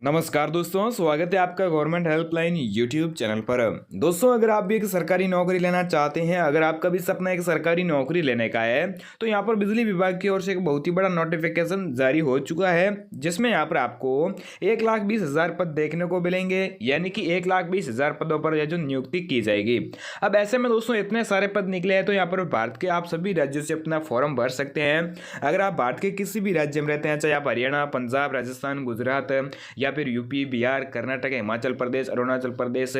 नमस्कार दोस्तों, स्वागत है आपका गवर्नमेंट हेल्पलाइन यूट्यूब चैनल पर। दोस्तों, अगर आप भी एक सरकारी नौकरी लेना चाहते हैं, अगर आपका भी सपना एक सरकारी नौकरी लेने का है, तो यहाँ पर बिजली विभाग की ओर से एक बहुत ही बड़ा नोटिफिकेशन जारी हो चुका है, जिसमें यहाँ पर आपको 1,20,000 पद देखने को मिलेंगे। यानी कि 1,20,000 पदों पर यह जो नियुक्ति की जाएगी। अब ऐसे में दोस्तों इतने सारे पद निकले हैं, तो यहाँ पर भारत के आप सभी राज्यों से अपना फॉर्म भर सकते हैं। अगर आप भारत के किसी भी राज्य में रहते हैं, चाहे आप हरियाणा, पंजाब, राजस्थान, गुजरात या फिर यूपी, बिहार, कर्नाटक, हिमाचल प्रदेश, अरुणाचल प्रदेश,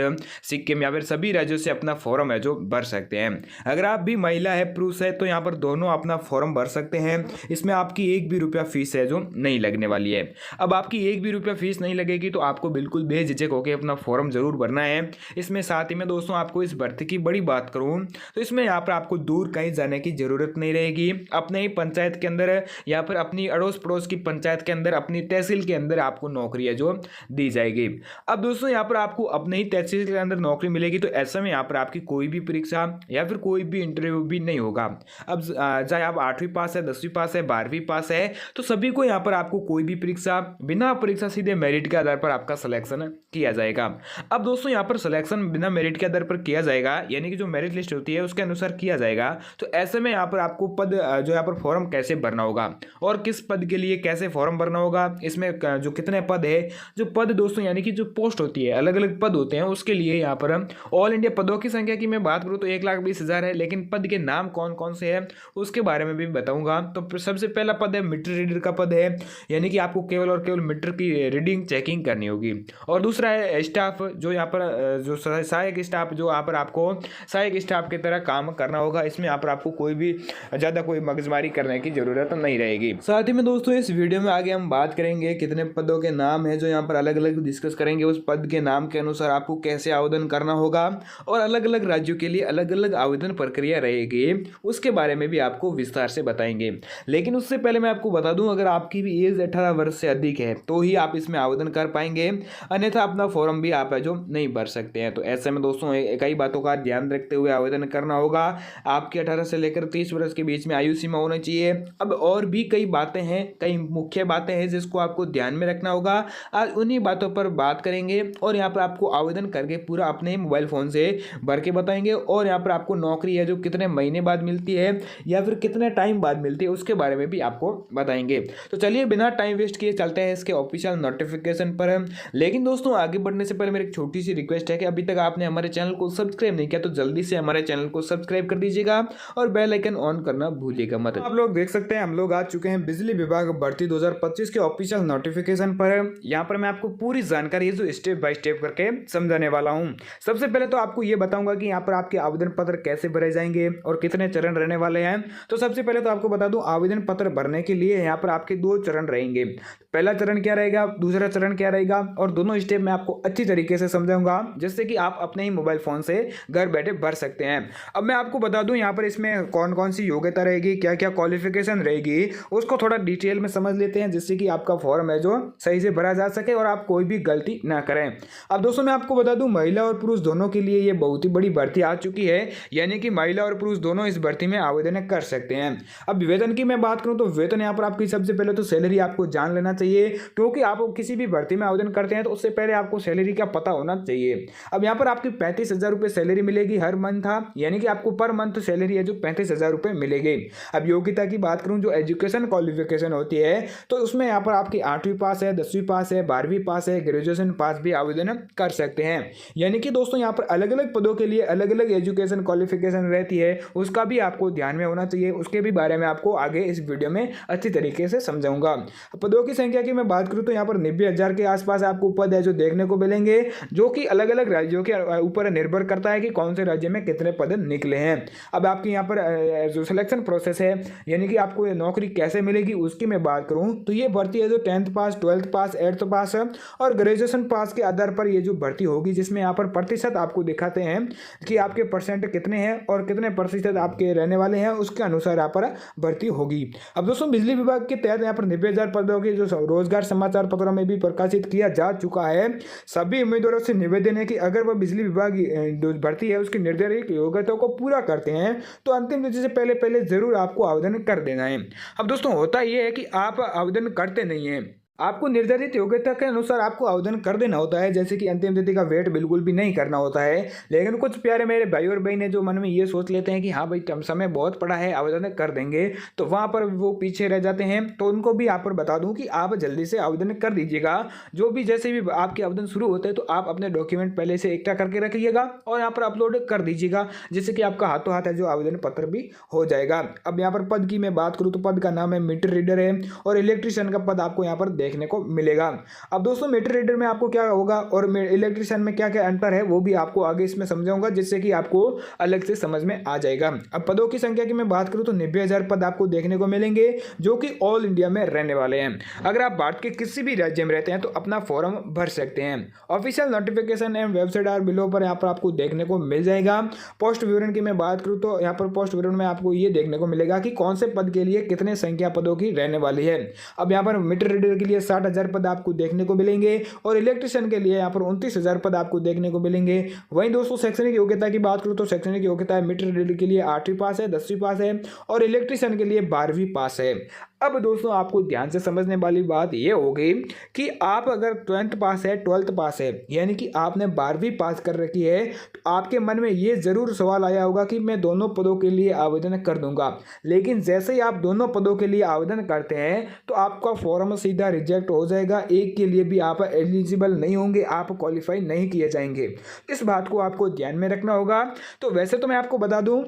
सिक्किम या फिर सभी राज्यों से अपना फॉर्म है जो भर सकते हैं। अगर आप भी महिला है, पुरुष है, तो यहाँ पर दोनों अपना फॉर्म भर सकते हैं। इसमें आपकी एक भी रुपया फीस है जो नहीं लगने वाली है। अब आपकी एक भी रुपया फीस नहीं लगेगी, तो आपको बिल्कुल बेझिझक होकर अपना फॉर्म जरूर भरना है। इसमें साथ ही में दोस्तों आपको इस भर्ती की बड़ी बात करूं तो इसमें यहाँ पर आपको दूर कहीं जाने की जरूरत नहीं रहेगी। अपने ही पंचायत के अंदर या फिर अपनी अड़ोस पड़ोस की पंचायत के अंदर, अपनी तहसील के अंदर आपको नौकरी है जो दी जाएगी। अब दोस्तों यहाँ पर आपको अपने ही तहसील के अंदर नौकरी मिलेगी, तो ऐसे में यहाँ पर आपकी कोई भी परीक्षा या फिर कोई भी इंटरव्यू भी नहीं होगा। अब चाहे आप 8वीं पास है, 10वीं पास है, 12वीं पास है, तो सभी को यहाँ पर आपको कोई भी परीक्षा, बिना परीक्षा सीधे मेरिट के आधार पर आपका सिलेक्शन किया जाएगा। अब दोस्तों यहाँ पर सिलेक्शन बिना मेरिट के आधार पर किया जाएगा, यानी कि जो मेरिट लिस्ट होती है उसके अनुसार किया जाएगा। तो ऐसे में यहाँ पर आपको पद जो यहाँ पर फॉर्म कैसे भरना होगा और किस पद के लिए कैसे फॉर्म भरना होगा, इसमें जो कितने पद है, जो पद दोस्तों यानी कि जो पोस्ट होती है, अलग अलग पद होते हैं, उसके लिए यहाँ पर ऑल इंडिया पदों की संख्या की मैं बात करूँ तो 1,20,000 है, लेकिन पद के नाम कौन कौन से हैं उसके बारे में भी बताऊंगा। तो सबसे पहला पद है मीटर रीडर का पद है, यानी कि आपको केवल और केवल मीटर की रीडिंग चेकिंग करनी होगी। और दूसरा है स्टाफ, जो यहाँ पर जो सहायक स्टाफ, जो यहाँ पर आपको सहायक स्टाफ की तरह काम करना होगा। इसमें यहाँ पर आपको कोई भी ज़्यादा कोई मगजमारी करने की जरूरत नहीं रहेगी। साथ ही में दोस्तों इस वीडियो में आगे हम बात करेंगे कितने पदों के नाम है जो यहाँ पर अलग अलग डिस्कस करेंगे, उस पद के नाम के अनुसार आपको कैसे आवेदन करना होगा और अलग अलग राज्यों के लिए अलग अलग आवेदन प्रक्रिया रहेगी, उसके बारे में भी आपको विस्तार से बताएंगे। लेकिन उससे पहले मैं आपको बता दूं, अगर आपकी भी एज 18 वर्ष से अधिक है तो ही आप इसमें आवेदन कर पाएंगे, अन्यथा अपना फॉर्म भी आप है जो नहीं भर सकते हैं। तो ऐसे में दोस्तों कई बातों का ध्यान रखते हुए आवेदन करना होगा। आपकी 18 से लेकर 30 वर्ष के बीच में आयु सीमा होनी चाहिए। अब और भी कई बातें हैं, कई मुख्य बातें हैं जिसको आपको ध्यान में रखना होगा। आज उन्हीं बातों पर बात करेंगे और यहाँ पर आपको आवेदन करके पूरा अपने मोबाइल फोन से भर के बताएंगे। और यहाँ पर आपको नौकरी है जो कितने महीने बाद मिलती है या फिर कितने टाइम बाद मिलती है उसके बारे में भी आपको बताएंगे। तो चलिए बिना टाइम वेस्ट किए चलते हैं इसके ऑफिशियल नोटिफिकेशन पर। लेकिन दोस्तों आगे बढ़ने से पहले मेरी एक छोटी सी रिक्वेस्ट है कि अभी तक आपने हमारे चैनल को सब्सक्राइब नहीं किया तो जल्दी से हमारे चैनल को सब्सक्राइब कर दीजिएगा और बेल आइकन ऑन करना भूलिएगा मत। आप लोग देख सकते हैं हम लोग आ चुके हैं बिजली विभाग भर्ती 2025 के ऑफिशियल नोटिफिकेशन पर। यहाँ पर मैं आपको पूरी जानकारी जो स्टेप बाय स्टेप करके समझाने वाला हूँ। सबसे पहले तो आपको ये बताऊंगा कि यहाँ पर आपके आवेदन पत्र कैसे भरे जाएंगे और कितने चरण रहने वाले हैं। तो सबसे पहले तो आपको बता दूं, आवेदन पत्र भरने के लिए यहाँ पर आपके 2 चरण रहेंगे। पहला चरण क्या रहेगा, दूसरा चरण क्या रहेगा, और दोनों स्टेप मैं आपको अच्छी तरीके से समझाऊंगा जिससे कि आप अपने ही मोबाइल फोन से घर बैठे भर सकते हैं। अब मैं आपको बता दूं यहाँ पर इसमें कौन कौन सी योग्यता रहेगी, क्या क्या क्वालिफिकेशन रहेगी, उसको थोड़ा डिटेल में समझ लेते हैं जिससे कि आपका फॉर्म है जो सही से भरा जा सके और आप कोई भी गलती ना करें। अब दोस्तों मैं आपको बता दूं, महिला और पुरुष दोनों के लिए ये बहुत ही बड़ी भर्ती आ चुकी है, यानी कि महिला और पुरुष दोनों इस भर्ती में आवेदन कर सकते हैं। अब वेतन की मैं बात करूं तो वेतन यहाँ पर आपकी सबसे पहले तो सैलरी आपको जान लेना चाहिए, क्योंकि आप किसी भी भर्ती में आवेदन करते हैं तो उससे पहले आपको सैलरी का पता होना चाहिए। अब यहाँ पर आपकी 35,000 रुपये सैलरी मिलेगी हर मंथ, यानी कि आपको पर मंथ सैलरी है जो 35,000 रुपये मिलेगी। अब योग्यता की बात करूँ, जो एजुकेशन क्वालिफिकेशन होती है, तो उसमें यहाँ पर आपकी 8वीं पास है, 10वीं पास है, 12वीं पास है, ग्रेजुएशन पास भी आवेदन कर सकते हैं। यानी कि दोस्तों यहाँ पर अलग अलग पदों के लिए अलग अलग एजुकेशन क्वालिफिकेशन रहती है, उसका भी आपको ध्यान में होना चाहिए। उसके भी बारे में आपको आगे इस वीडियो में अच्छी तरीके से समझाऊंगा। पदों की संख्या की मैं बात करूं तो यहाँ पर 90,000 के आसपास आपको पद है जो देखने को मिलेंगे, जो कि अलग अलग राज्यों के ऊपर निर्भर करता है कि कौन से राज्य में कितने पद निकले हैं। अब आपकी यहाँ पर जो सिलेक्शन प्रोसेस है, यानी कि आपको नौकरी कैसे मिलेगी उसकी मैं बात करूँ तो ये भर्ती है जो 10th पास, 12th पास, 8th पास और ग्रेजुएशन पास के आधार पर ये जो भर्ती होगी, जिसमें यहाँ पर प्रतिशत आपको दिखाते हैं कि आपके परसेंट कितने हैं और कितने प्रतिशत आपके रहने वाले हैं, उसके अनुसार यहाँ पर भर्ती होगी। अब दोस्तों बिजली विभाग के तहत यहाँ पर 90,000 पदों की जो रोजगार समाचार पत्रों में भी प्रकाशित किया जा चुका है। सभी उम्मीदवारों से निवेदन है कि अगर वह बिजली विभाग जो भर्ती है उसकी निर्धारित योग्यताओं को पूरा करते हैं तो अंतिम तिथि से पहले पहले जरूर आपको आवेदन कर देना है। अब दोस्तों होता यह है कि आप आवेदन करते नहीं हैं, आपको निर्धारित योग्यता के अनुसार आपको आवेदन कर देना होता है, जैसे कि अंतिम तिथि का वेट बिल्कुल भी नहीं करना होता है। लेकिन कुछ प्यारे मेरे भाई और बहन जो मन में ये सोच लेते हैं कि हाँ भाई समय बहुत पड़ा है, आवेदन कर देंगे, तो वहाँ पर वो पीछे रह जाते हैं। तो उनको भी यहाँ पर बता दूँ कि आप जल्दी से आवेदन कर दीजिएगा। जो भी जैसे भी आपके आवेदन शुरू होते हैं तो आप अपने डॉक्यूमेंट पहले से इकट्ठा करके रखिएगा और यहाँ पर अपलोड कर दीजिएगा, जिससे कि आपका हाथों हाथ है जो आवेदन पत्र भी हो जाएगा। अब यहाँ पर पद की मैं बात करूँ तो पद का नाम है मीटर रीडर है और इलेक्ट्रीशियन का पद आपको यहाँ पर देखने को मिलेगा। अब दोस्तों मीटर रीडर में आपको क्या होगा और इलेक्ट्रीशियन में क्या क्या अंतर है वो भी आपको आगे इसमें समझाऊंगा, जिससे कि आपको अलग से समझ में आ जाएगा। अब पदों की संख्या की मैं बात करूं तो 90,000 पद आपको देखने को मिलेंगे, जो कि ऑल इंडिया में रहने वाले हैं। अगर आप भारत के किसी भी राज्य में रहते हैं तो अपना फॉर्म भर सकते हैं। Official notification and website R below पर यहाँ पर आपको देखने को मिल जाएगा। पोस्ट विवरण की मैं बात करूँ तो यहाँ पर पोस्ट विवरण में आपको ये देखने को मिलेगा कि कौन से पद के लिए कितने संख्या पदों की रहने वाली है। अब यहाँ पर मीटर रीडर के लिए 60,000 पद आपको देखने को मिलेंगे और इलेक्ट्रीशियन के लिए यहाँ पर 29,000 पद आपको देखने को मिलेंगे। वहीं दोस्तों शैक्षणिक योग्यता की बात करूँ तो शैक्षणिक योग्यता है मीटर रीडर के लिए 8वीं पास है, 10वीं पास है और इलेक्ट्रीशियन के लिए 12वीं पास है। अब दोस्तों आपको ध्यान से समझने वाली बात यह होगी कि आप अगर 12th पास है, 12th पास है, यानी कि आपने 12वीं पास कर रखी है, तो आपके मन में ये जरूर सवाल आया होगा कि मैं दोनों पदों के लिए आवेदन कर दूंगा। लेकिन जैसे ही आप दोनों पदों के लिए आवेदन करते हैं तो आपका फॉर्म सीधा रिजेक्ट हो जाएगा। एक के लिए भी आप एलिजिबल नहीं होंगे, आप क्वालिफाई नहीं किए जाएंगे। इस बात को आपको ध्यान में रखना होगा। तो वैसे तो मैं आपको बता दूं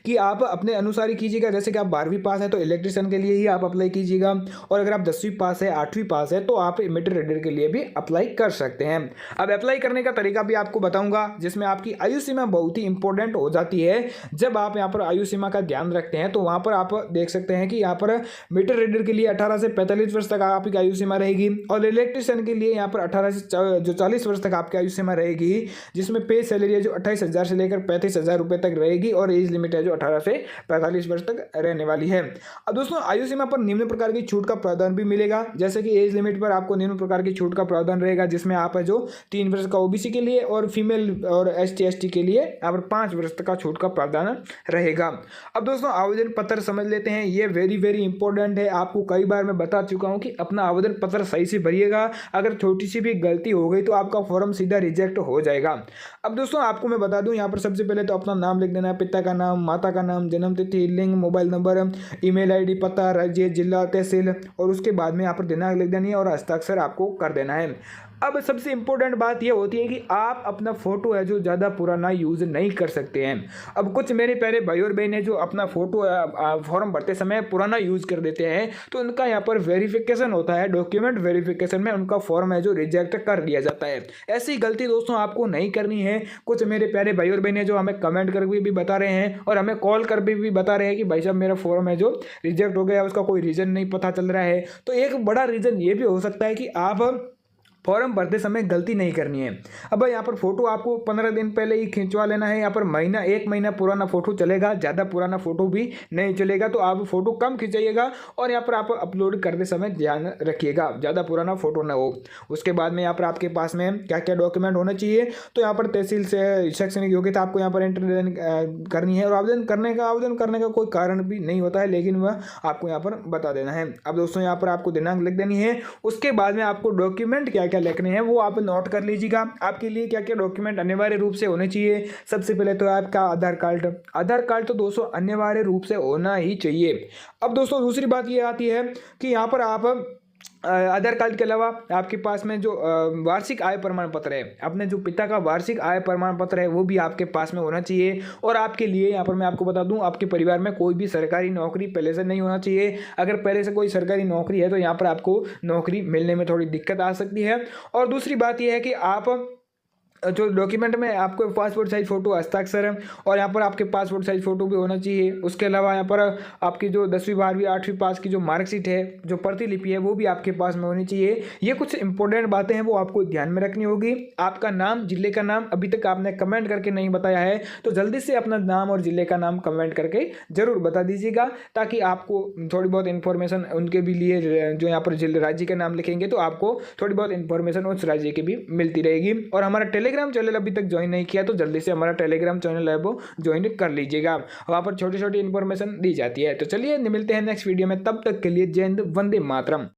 कि आप अपने अनुसार ही कीजिएगा। जैसे कि आप 12वीं पास है तो इलेक्ट्रीशियन के लिए ही आप अप्लाई कीजिएगा, और अगर आप 10वीं पास है, 8वीं पास है तो आप मीटर रीडर के लिए भी अप्लाई कर सकते हैं। अब अप्लाई करने का तरीका भी आपको बताऊंगा, जिसमें आपकी आयु सीमा बहुत ही इंपॉर्टेंट हो जाती है। जब आप यहाँ पर आयु सीमा का ध्यान रखते हैं तो वहाँ पर आप देख सकते हैं कि यहाँ पर मीटर रीडर के लिए 18 से 45 वर्ष तक आपकी आयु सीमा रहेगी, और इलेक्ट्रीशियन के लिए यहाँ पर 18 से 40 वर्ष तक आपकी आयु सीमा रहेगी, जिसमें पे सैलरी है जो 28,000 से लेकर 35,000 रुपये तक रहेगी, और एज लिमिट जो 18 से 45 वर्ष तक रहने वाली है। अब दोस्तों आयु सीमा पर निम्न प्रकार की छूट का प्रावधान भी मिलेगा। जैसे कि एज लिमिट पर आपको निम्न प्रकार की छूट का प्रावधान रहेगा, जिसमें आप है जो 3 वर्ष का ओबीसी के लिए और फीमेल और एसटी के लिए यहाँ पर 5 वर्ष तक का छूट का प्रावधान रहेगा। अब दोस्तों आवेदन पत्र समझ लेते हैं, ये वेरी इंपॉर्टेंट है। आपको कई बार मैं बता चुका हूँ कि अपना आवेदन पत्र सही से भरिएगा। अगर छोटी सी भी गलती हो गई तो आपका फॉर्म सीधा रिजेक्ट हो जाएगा। अब दोस्तों आपको मैं बता दूं, यहाँ पर सबसे पहले तो अपना नाम लिख देना है, पिता का नाम, माता का नाम, जन्म तिथि, लिंग, मोबाइल नंबर, ईमेल आईडी, पता, राज्य, जिला, तहसील, और उसके बाद में यहाँ पर दिनांक लिख देनी है और हस्ताक्षर आपको कर देना है। अब सबसे इंपॉर्टेंट बात यह होती है कि आप अपना फोटो है जो ज़्यादा पुराना यूज़ नहीं कर सकते हैं। अब कुछ मेरे प्यारे भाई और बहन है जो अपना फोटो फॉर्म भरते समय पुराना यूज़ कर देते हैं, तो उनका यहाँ पर वेरिफिकेशन होता है, डॉक्यूमेंट वेरिफिकेशन में उनका फॉर्म है जो रिजेक्ट कर दिया जाता है। ऐसी गलती दोस्तों आपको नहीं करनी है। कुछ मेरे प्यारे भाई और बहन है जो हमें कमेंट करके भी बता रहे हैं और हमें कॉल कर भी बता रहे हैं कि भाई साहब मेरा फॉर्म है जो रिजेक्ट हो गया, उसका कोई रीज़न नहीं पता चल रहा है। तो एक बड़ा रीज़न ये भी हो सकता है कि आप फॉर्म भरते समय गलती नहीं करनी है। अब यहाँ पर फोटो आपको 15 दिन पहले ही खिंचवा लेना है। यहाँ पर एक महीना पुराना फोटो चलेगा, ज़्यादा पुराना फोटो भी नहीं चलेगा। तो आप फोटो कम खिंचाइएगा और यहाँ पर आप अपलोड करते समय ध्यान रखिएगा ज़्यादा पुराना फोटो ना हो। उसके बाद में यहाँ पर आपके पास में क्या क्या डॉक्यूमेंट होना चाहिए, तो यहाँ पर तहसील से शैक्षणिक योग्यता आपको यहाँ पर एंटर करनी है, और आवेदन करने का कोई कारण भी नहीं होता है, लेकिन वह आपको यहाँ पर बता देना है। अब दोस्तों यहाँ पर आपको दिनांक लिख देनी है। उसके बाद में आपको डॉक्यूमेंट क्या क्या लिखने हैं वो आप नोट कर लीजिएगा। आपके लिए क्या क्या डॉक्यूमेंट अनिवार्य रूप से होने चाहिए। सबसे पहले तो आपका आधार कार्ड तो दोस्तों अनिवार्य रूप से होना ही चाहिए। अब दोस्तों दूसरी बात ये आती है कि यहाँ पर आप आधार कार्ड के अलावा आपके पास में जो वार्षिक आय प्रमाण पत्र है, अपने जो पिता का वार्षिक आय प्रमाण पत्र है वो भी आपके पास में होना चाहिए। और आपके लिए यहाँ पर मैं आपको बता दूं, आपके परिवार में कोई भी सरकारी नौकरी पहले से नहीं होना चाहिए। अगर पहले से कोई सरकारी नौकरी है तो यहाँ पर आपको नौकरी मिलने में थोड़ी दिक्कत आ सकती है। और दूसरी बात यह है कि आप जो डॉक्यूमेंट में आपको पासपोर्ट साइज फ़ोटो, हस्ताक्षर है, और यहाँ पर आपके पासपोर्ट साइज फ़ोटो भी होना चाहिए। उसके अलावा यहाँ पर आपकी जो 10वीं 12वीं 8वीं पास की जो मार्कशीट है, जो प्रतिलिपि है, वो भी आपके पास में होनी चाहिए। ये कुछ इंपॉर्टेंट बातें हैं, वो आपको ध्यान में रखनी होगी। आपका नाम, जिले का नाम अभी तक आपने कमेंट करके नहीं बताया है, तो जल्दी से अपना नाम और जिले का नाम कमेंट करके ज़रूर बता दीजिएगा, ताकि आपको थोड़ी बहुत इन्फॉर्मेशन उनके भी लिए, जो यहाँ पर राज्य का नाम लिखेंगे तो आपको थोड़ी बहुत इन्फॉर्मेशन उस राज्य की भी मिलती रहेगी। और हमारा टेलीग्राम चैनल अभी तक ज्वाइन नहीं किया तो जल्दी से हमारा टेलीग्राम चैनल है वो ज्वाइन कर लीजिएगा। वहाँ पर छोटी छोटी इन्फॉर्मेशन दी जाती है। तो चलिए मिलते हैं नेक्स्ट वीडियो में, तब तक के लिए जय हिंद, वंदे मातरम।